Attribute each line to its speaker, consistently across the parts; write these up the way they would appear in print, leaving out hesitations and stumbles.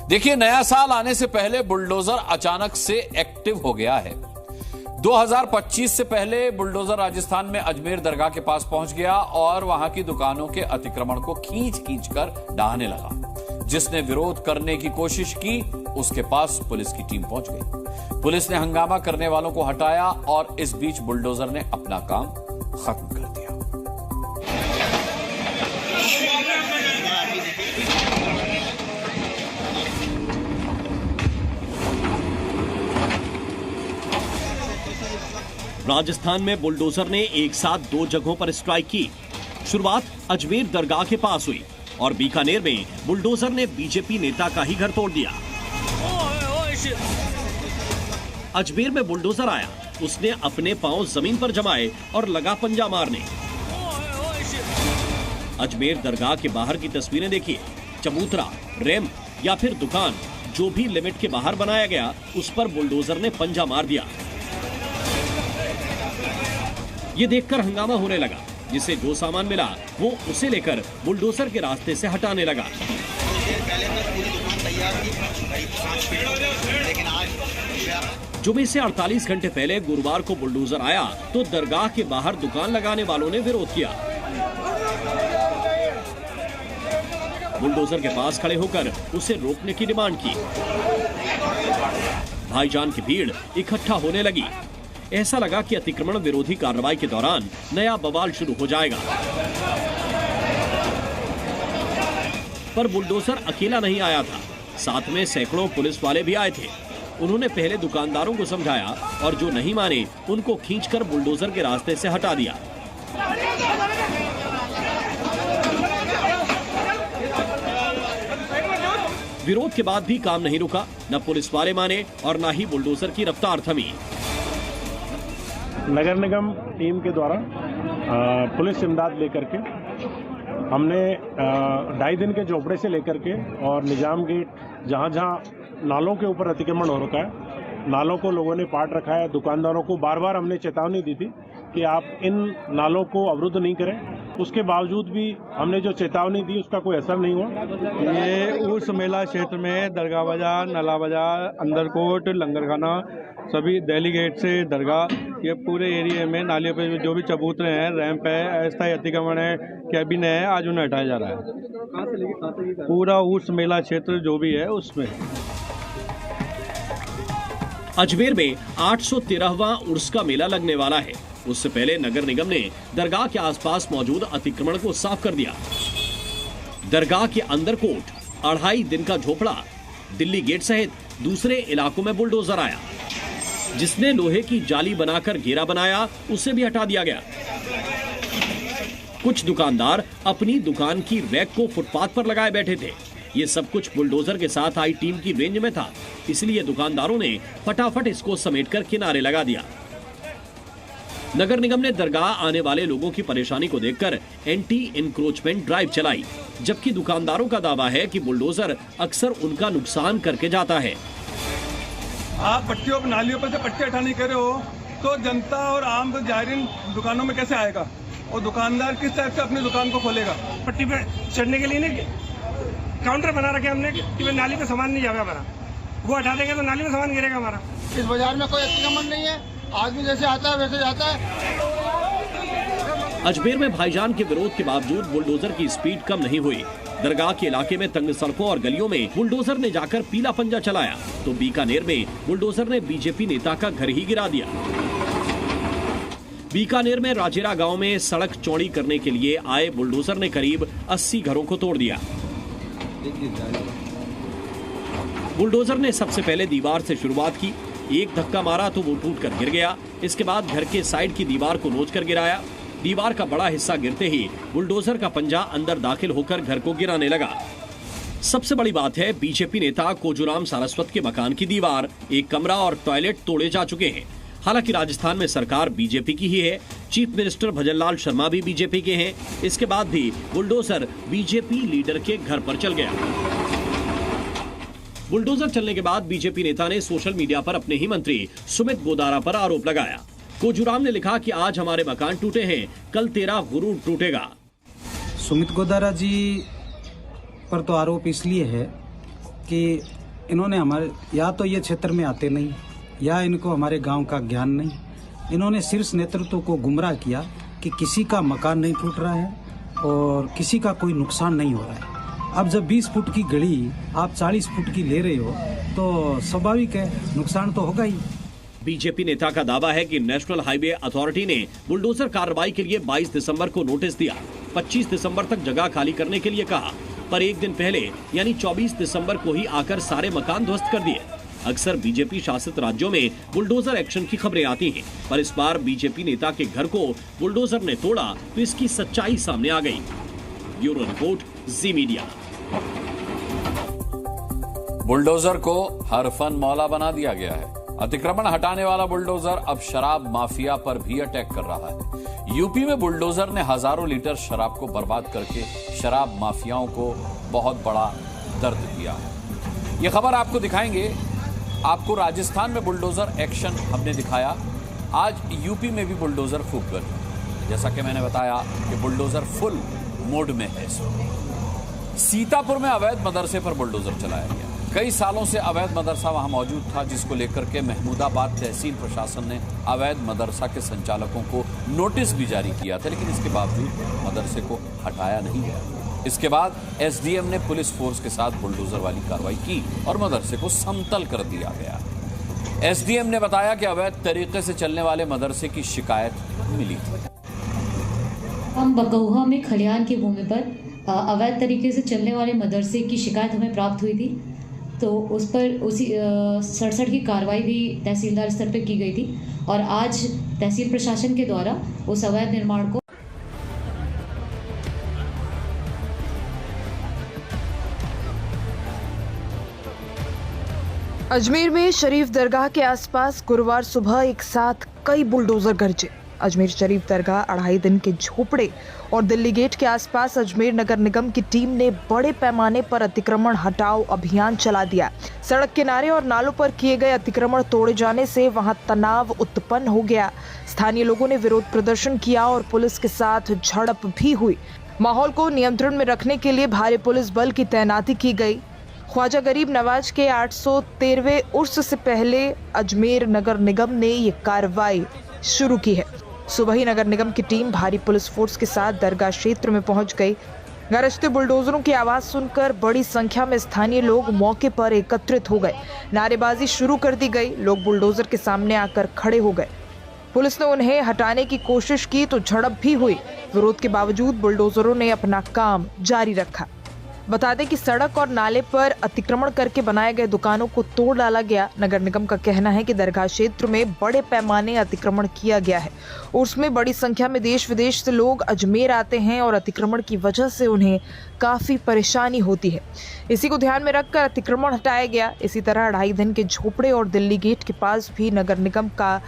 Speaker 1: देखिए, नया साल आने से पहले बुलडोजर अचानक से एक्टिव हो गया है। 2025 से पहले बुलडोजर राजस्थान में अजमेर दरगाह के पास पहुंच गया और वहां की दुकानों के अतिक्रमण को खींच कर ढहाने लगा। जिसने विरोध करने की कोशिश की उसके पास पुलिस की टीम पहुंच गई। पुलिस ने हंगामा करने वालों को हटाया और इस बीच बुलडोजर ने अपना काम खत्म कर दिया।
Speaker 2: राजस्थान में बुलडोजर ने एक साथ 2 जगहों पर स्ट्राइक की। शुरुआत अजमेर दरगाह के पास हुई और बीकानेर में बुलडोजर ने बीजेपी नेता का ही घर तोड़ दिया। अजमेर में बुलडोजर आया, उसने अपने पांव जमीन पर जमाए और लगा पंजा मारने। अजमेर दरगाह के बाहर की तस्वीरें देखिए। चबूतरा, रैंप या फिर दुकान, जो भी लिमिट के बाहर बनाया गया उस पर बुलडोजर ने पंजा मार दिया। ये देखकर हंगामा होने लगा। जिसे जो सामान मिला वो उसे लेकर बुलडोजर के रास्ते से हटाने लगा। जुमे से 48 घंटे पहले गुरुवार को बुलडोजर आया तो दरगाह के बाहर दुकान लगाने वालों ने विरोध किया। बुलडोजर के पास खड़े होकर उसे रोकने की डिमांड की। भाईजान की भीड़ इकट्ठा होने लगी। ऐसा लगा कि अतिक्रमण विरोधी कार्रवाई के दौरान नया बवाल शुरू हो जाएगा। पर बुलडोजर अकेला नहीं आया था, साथ में सैकड़ों पुलिस वाले भी आए थे। उन्होंने पहले दुकानदारों को समझाया और जो नहीं माने उनको खींचकर बुलडोजर के रास्ते से हटा दिया। विरोध के बाद भी काम नहीं रुका। न पुलिस वाले माने और न ही बुलडोजर की रफ्तार थमी।
Speaker 3: नगर निगम टीम के द्वारा पुलिस इमदाद लेकर के हमने 2.5 दिन के झोपड़े से लेकर के और निजाम गेट, जहाँ जहाँ नालों के ऊपर अतिक्रमण हो रखा है, नालों को लोगों ने पाट रखा है। दुकानदारों को बार बार हमने चेतावनी दी थी कि आप इन नालों को अवरुद्ध नहीं करें। उसके बावजूद भी हमने जो चेतावनी दी उसका कोई असर नहीं हुआ।
Speaker 4: ये उस मेला क्षेत्र में दरगाह बाजार, नला बाजार, अंदरकोट, लंगरखाना, सभी दिल्ली गेट से दरगाह, ये पूरे एरिया में नालियों पे जो भी चबूतरे हैं, रैंप है, अस्थायी अतिक्रमण है, कैबिन है, आज उन्हें हटाया जा रहा है। पूरा उस मेला क्षेत्र जो भी है उसमें।
Speaker 2: अजमेर में 813वां उर्स का मेला लगने वाला है। उससे पहले नगर निगम ने दरगाह के आसपास मौजूद अतिक्रमण को साफ कर दिया। दरगाह के अंदर कोट, 2.5 दिन का झोपड़ा, दिल्ली गेट सहित दूसरे इलाकों में बुलडोजर आया। जिसने लोहे की जाली बनाकर घेरा बनाया उसे भी हटा दिया गया। कुछ दुकानदार अपनी दुकान की रैक को फुटपाथ पर लगाए बैठे थे। ये सब कुछ बुलडोजर के साथ आई टीम की रेंज में था, इसलिए दुकानदारों ने फटाफट इसको समेटकर किनारे लगा दिया। नगर निगम ने दरगाह आने वाले लोगों की परेशानी को देखकर एंटी इंक्रोचमेंट ड्राइव चलाई, जबकि दुकानदारों का दावा है कि बुलडोजर अक्सर उनका नुकसान करके जाता है।
Speaker 5: आप पट्टियों पर, नालियों पर से पट्टी हटाने कर रहे हो तो जनता और आम जायरीन दुकानों में कैसे आएगा और दुकानदार किस टाइप से अपनी दुकान को खोलेगा?
Speaker 6: पट्टी पे चढ़ने के लिए नहीं काउंटर बना रखे हमने कि नाली पे सामान नहीं जाएगा हमारा, वो हटा देंगे तो नाली में सामान गिरेगा हमारा।
Speaker 7: इस बाजार में कोई अतिक्रमण नहीं है, आदमी जैसे आता है वैसे जाता है।
Speaker 2: अजमेर में भाईजान के विरोध के बावजूद बुलडोजर की स्पीड कम नहीं हुई। दरगाह के इलाके में तंग सड़कों और गलियों में बुलडोजर ने जाकर पीला पंजा चलाया तो बीकानेर में बुलडोजर ने बीजेपी नेता का घर ही गिरा दिया। बीकानेर में राजेरा गांव में सड़क चौड़ी करने के लिए आए बुलडोजर ने करीब 80 घरों को तोड़ दिया। बुलडोजर ने सबसे पहले दीवार से शुरुआत की। एक धक्का मारा तो वो टूटकर गिर गया। इसके बाद घर के साइड की दीवार को नोचकर गिराया। दीवार का बड़ा हिस्सा गिरते ही बुलडोजर का पंजा अंदर दाखिल होकर घर को गिराने लगा। सबसे बड़ी बात है, बीजेपी नेता कोजूराम सारस्वत के मकान की दीवार, एक कमरा और टॉयलेट तोड़े जा चुके हैं। हालांकि राजस्थान में सरकार बीजेपी की ही है। चीफ मिनिस्टर भजनलाल शर्मा भी बीजेपी के हैं। इसके बाद भी बुलडोजर बीजेपी लीडर के घर पर चल गया। बुलडोजर चलने के बाद बीजेपी नेता ने सोशल मीडिया पर अपने ही मंत्री सुमित गोदारा पर आरोप लगाया। कोजूराम ने लिखा कि आज हमारे मकान टूटे हैं, कल तेरा गुरूर टूटेगा।
Speaker 8: सुमित गोदारा जी पर तो आरोप इसलिए है कि इन्होंने हमारे या तो ये क्षेत्र में आते नहीं या इनको हमारे गांव का ज्ञान नहीं। इन्होंने शीर्ष नेतृत्व को गुमराह किया कि किसी का मकान नहीं टूट रहा है और किसी का कोई नुकसान नहीं हो रहा है। अब जब 20 फुट की गली आप 40 फुट की ले रहे हो तो स्वाभाविक है नुकसान तो होगा ही।
Speaker 2: बीजेपी नेता का दावा है कि नेशनल हाईवे अथॉरिटी ने बुलडोजर कार्रवाई के लिए 22 दिसंबर को नोटिस दिया, 25 दिसंबर तक जगह खाली करने के लिए कहा, पर एक दिन पहले यानी 24 दिसंबर को ही आकर सारे मकान ध्वस्त कर दिए। अक्सर बीजेपी शासित राज्यों में बुलडोजर एक्शन की खबरें आती हैं, पर इस बार बीजेपी नेता के घर को बुलडोजर ने तोड़ा तो इसकी सच्चाई सामने आ गई। ब्यूरो रिपोर्ट, जी मीडिया।
Speaker 1: बुलडोजर को हरफन मौला बना दिया गया है। अतिक्रमण हटाने वाला बुलडोजर अब शराब माफिया पर भी अटैक कर रहा है। यूपी में बुलडोजर ने हजारों लीटर शराब को बर्बाद करके शराब माफियाओं को बहुत बड़ा दर्द दिया है। यह खबर आपको दिखाएंगे। आपको राजस्थान में बुलडोजर एक्शन हमने दिखाया, आज यूपी में भी बुलडोजर खूब गर्म। जैसा कि मैंने बताया कि बुलडोजर फुल मोड में है। सीतापुर में अवैध मदरसे पर बुलडोजर चलाया गया। कई सालों से अवैध मदरसा वहां मौजूद था, जिसको लेकर के महमूदाबाद तहसील प्रशासन ने अवैध मदरसा के संचालकों को नोटिस भी जारी किया था, लेकिन इसके बावजूद मदरसे को हटाया नहीं गया। इसके बाद एसडीएम ने पुलिस फोर्स के साथ बुलडोजर वाली कार्रवाई की और मदरसे को समतल कर दिया गया। एसडीएम ने बताया कि अवैध तरीके से चलने वाले मदरसे की शिकायत मिली थी।
Speaker 9: हम बकौहा में खलियान की भूमि पर अवैध तरीके से चलने वाले मदरसे की शिकायत हमें प्राप्त हुई थी, तो उस पर उसी 67 की कार्रवाई भी तहसीलदार स्तर पर की गई थी और आज तहसील प्रशासन के द्वारा उस अवैध निर्माण को
Speaker 10: अजमेर में शरीफ दरगाह के आसपास गुरुवार सुबह एक साथ कई बुलडोजर गरजे। अजमेर शरीफ दरगाह, अढ़ाई दिन के झोपड़े और दिल्ली गेट के आसपास अजमेर नगर निगम की टीम ने बड़े पैमाने पर अतिक्रमण हटाओ अभियान चला दिया। सड़क किनारे और नालों पर किए गए अतिक्रमण तोड़े जाने से वहां तनाव उत्पन्न हो गया। स्थानीय लोगों ने विरोध प्रदर्शन किया और पुलिस के साथ झड़प भी हुई। माहौल को नियंत्रण में रखने के लिए भारी पुलिस बल की तैनाती की गई। ख्वाजा गरीब नवाज के 813वें उर्स से पहले अजमेर नगर निगम ने ये कार्रवाई शुरू की है। सुबह ही नगर निगम की टीम भारी पुलिस फोर्स के साथ दरगाह क्षेत्र में पहुंच गई। गरजते बुलडोजरों की आवाज सुनकर बड़ी संख्या में स्थानीय लोग मौके पर एकत्रित हो गए। नारेबाजी शुरू कर दी गई। लोग बुलडोजर के सामने आकर खड़े हो गए। पुलिस ने उन्हें हटाने की कोशिश की तो झड़प भी हुई। विरोध के बावजूद बुलडोजरों ने अपना काम जारी रखा। बता दें कि सड़क और नाले पर अतिक्रमण करके बनाए गए दुकानों को तोड़ डाला गया। नगर निगम का कहना है कि दरगाह क्षेत्र में बड़े पैमाने अतिक्रमण किया गया है। उसमें बड़ी संख्या में देश विदेश से लोग अजमेर आते हैं और अतिक्रमण की वजह से उन्हें काफी परेशानी होती है। इसी को ध्यान में रखकर अतिक्रमण हटाया गया। इसी तरह अढ़ाई दिन के झोपड़े और दिल्ली गेट के पास भी नगर निगम का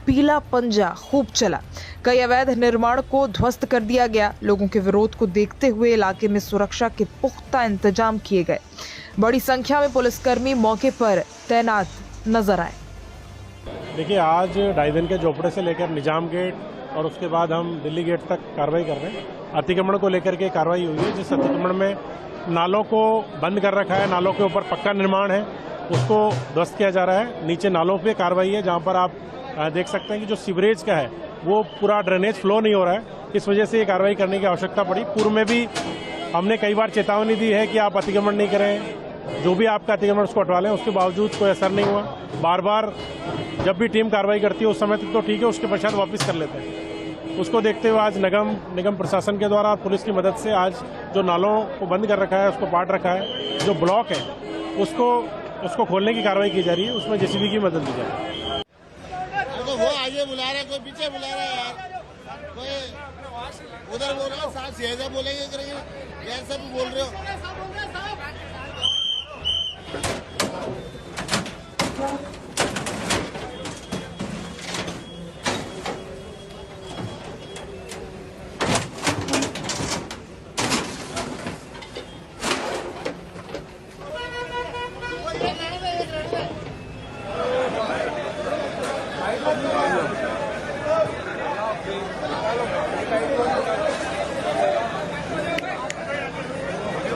Speaker 10: पीला पंजा खूब चला। कई अवैध निर्माण को ध्वस्त कर दिया गया। लोगों के विरोध को देखते हुए इलाके में सुरक्षा के पुख्ता इंतजाम किए गए। बड़ी संख्या में पुलिसकर्मी मौके पर तैनात नजर आए।
Speaker 3: देखिए, आज ढाई दिन के झोपड़े से लेकर निजाम गेट और उसके बाद हम दिल्ली गेट तक कार्रवाई कर रहे हैं। अतिक्रमण को लेकर के कार्रवाई हुई है। जिस अतिक्रमण में नालों को बंद कर रखा है, नालों के ऊपर पक्का निर्माण है, उसको ध्वस्त किया जा रहा है। नीचे नालों पे कार्रवाई है, जहाँ पर आप देख सकते हैं कि जो सीवरेज का है वो पूरा ड्रेनेज फ्लो नहीं हो रहा है। इस वजह से ये कार्रवाई करने की आवश्यकता पड़ी। पूर्व में भी हमने कई बार चेतावनी दी है कि आप अतिक्रमण नहीं करें, जो भी आपका अतिक्रमण उसको हटवा लें। उसके बावजूद कोई असर नहीं हुआ। बार बार जब भी टीम कार्रवाई करती है उस समय तक तो ठीक है, उसके पश्चात वापस कर लेते हैं। उसको देखते हुए आज निगम प्रशासन के द्वारा पुलिस की मदद से आज जो नालों को बंद कर रखा है, उसको पाट रखा है, जो ब्लॉक है उसको खोलने की कार्रवाई की जा रही है। उसमें जेसीबी की मदद ली जा रही है।
Speaker 7: वो आगे बुला रहे, कोई पीछे बुला रहा है यार, कोई उधर बोल रहा है, साथ सीधा बोलेंगे करेंगे, ऐसा भी बोल रहे हो।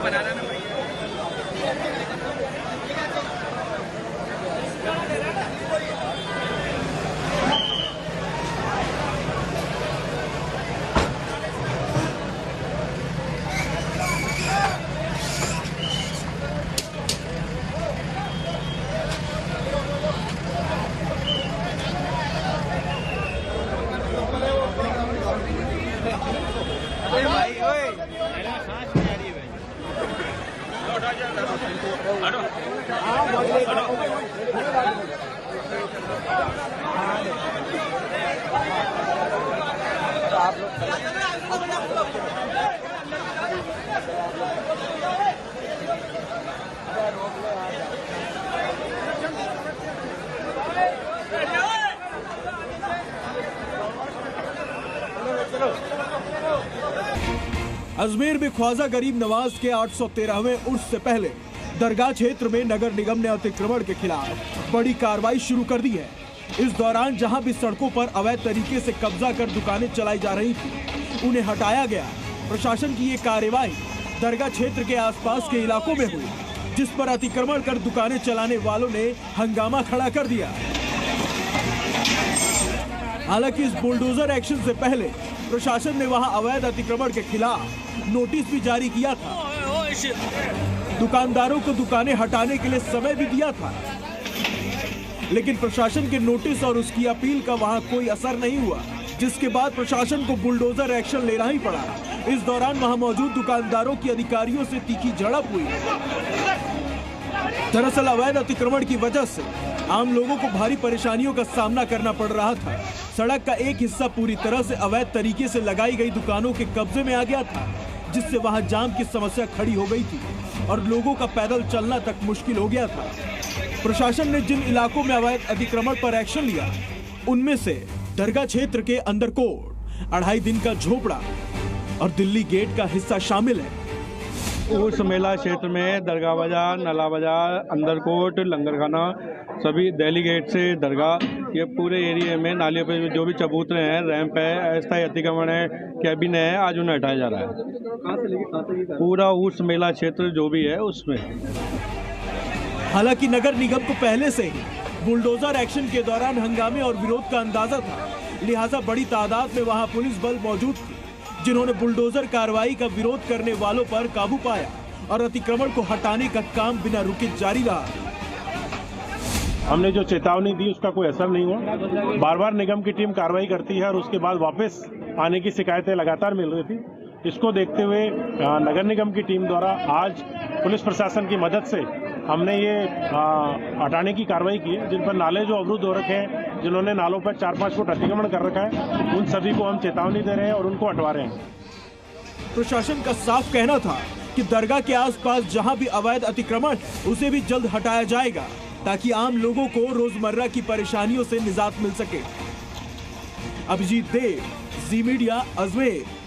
Speaker 6: बनाना
Speaker 11: अजमेर में ख्वाजा गरीब नवाज के 813वें उर्स से पहले दरगाह क्षेत्र में नगर निगम ने अतिक्रमण के खिलाफ बड़ी कार्रवाई शुरू कर दी है। इस दौरान जहां भी सड़कों पर अवैध तरीके से कब्जा कर दुकानें चलाई जा रही थी, उन्हें हटाया गया। प्रशासन की ये कार्रवाई दरगाह क्षेत्र के आसपास के इलाकों में हुई, जिस पर अतिक्रमण कर दुकानें चलाने वालों ने हंगामा खड़ा कर दिया। हालांकि इस बुलडोजर एक्शन से पहले प्रशासन ने वहां अवैध अतिक्रमण के खिलाफ नोटिस भी जारी किया था। दुकानदारों को दुकानें हटाने के लिए समय भी दिया था, लेकिन प्रशासन के नोटिस और उसकी अपील का वहां कोई असर नहीं हुआ, जिसके बाद प्रशासन को बुलडोजर एक्शन लेना ही पड़ा। इस दौरान वहां मौजूद दुकानदारों की अधिकारियों से तीखी झड़प हुई। दरअसल अवैध अतिक्रमण की वजह से आम लोगों को भारी परेशानियों का सामना करना पड़ रहा था। सड़क का एक हिस्सा पूरी तरह से अवैध तरीके से लगाई गई दुकानों के कब्जे में आ गया था, जिससे वहां जाम की समस्या खड़ी हो गई थी और लोगों का पैदल चलना तक मुश्किल हो गया था। प्रशासन ने जिन इलाकों में अवैध अतिक्रमण पर एक्शन लिया, उनमें से दरगाह क्षेत्र के अंदरकोट, 2.5 दिन का झोपड़ा और दिल्ली गेट का हिस्सा शामिल है।
Speaker 4: उस मेला क्षेत्र में दरगाह बाजार, नाला बाजार, अंदरकोट, लंगरखाना, सभी दिल्ली गेट से दरगाह, ये पूरे एरिया में नालियों पे जो भी चबूतरे हैं, रैंप है, अस्थायी अतिक्रमण है, कैबिन है, आज उन्हें हटाया जा रहा है। पूरा उस मेला क्षेत्र जो भी है उसमें।
Speaker 11: हालांकि नगर निगम को पहले से ही बुलडोजर एक्शन के दौरान हंगामे और विरोध का अंदाजा था, लिहाजा बड़ी तादाद में वहां पुलिस बल मौजूद थी, जिन्होंने बुलडोजर कार्रवाई का विरोध करने वालों पर काबू पाया और अतिक्रमण को हटाने का काम बिना रुके जारी रहा।
Speaker 3: हमने जो चेतावनी दी उसका कोई असर नहीं हुआ। बार बार निगम की टीम कार्रवाई करती है और उसके बाद वापस आने की शिकायतें लगातार मिल रही थी। इसको देखते हुए नगर निगम की टीम द्वारा आज पुलिस प्रशासन की मदद से हमने ये हटाने की कार्रवाई की है। जिन पर नाले जो अवरुद्ध हो रखे हैं, जिन्होंने नालों पर 4-5 फुट अतिक्रमण कर रखा है, उन सभी को हम चेतावनी दे रहे हैं और उनको हटवा रहे हैं।
Speaker 11: प्रशासन का साफ कहना था कि दरगाह के आसपास जहां भी अवैध अतिक्रमण है, उसे भी जल्द हटाया जाएगा, ताकि आम लोगों को रोजमर्रा की परेशानियों से निजात मिल सके। अभिजीत देव, जी मीडिया, अजमेर।